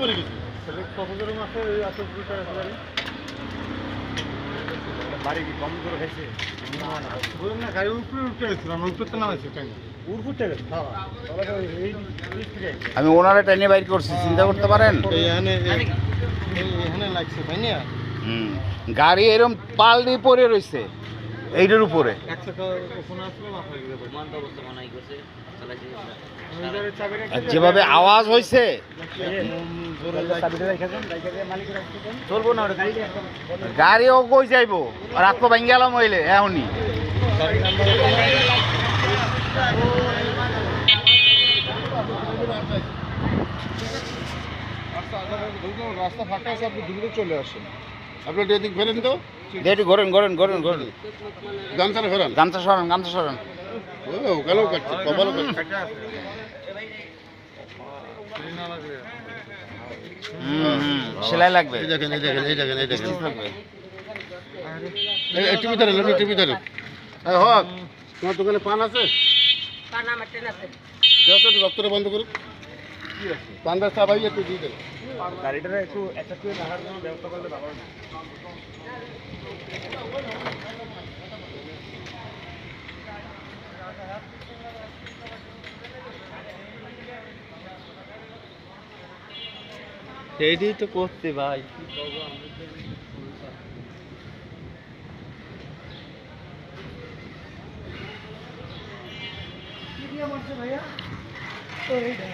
মরে গেছে। কতজনের মাসে ওই এত বাড়ি কি কম করে খাইছে? বলুন না, গাড়ি উপরে উঠে গেছিল, আমি উপরে তো নামাইছি ট্রেনে। উঠতে গেছে? হ্যাঁ। আমি ওনারা ট্রেনে বাইর করছি, চিন্তা করতে পারেন। এখানে লাগছে তাই না? গাড়ি এরকম পাল দিয়ে পড়ে রয়েছে এইটার উপরে। আর যেভাবে আওয়াজ হয়েছে চলবো না গাড়িও কই যাইবো, রাত তো ভাঙ্গে গেলাম হইলে এখনই। রাস্তা ফাঁকা আছে, আপনি দ্রুত চলে আসেন। আপনি এদিক ফেরেন তো, একটু ঘোরেন ঘোরেন ঘোরেন ঘোরেন, গামছাটা ফেরান। গামছা সরান গামছা সরান। ও গেলেও কাটছে, কপালও কাটছে। সেলাই লাগবে, এই দেখেন এই দেখেন এই দেখেন এই দেখেন লাগবে। টিভি ধরেন, আপনি টিভি ধরেন। হক, তোমার দোকানে পান আছে? পান আমার ট্রেন আছে। যাও তো, রক্তটা বন্ধ করুন। পান ব্যবসা ভাই একটু দিয়ে দেন। গাড়িটা একটু একটা করে রাখার জন্য ব্যবস্থা করলে ভালো হয়। সেইটাই তো করতে ভাই। কি দিয়ে মারছে ভাইয়া? তো এইটা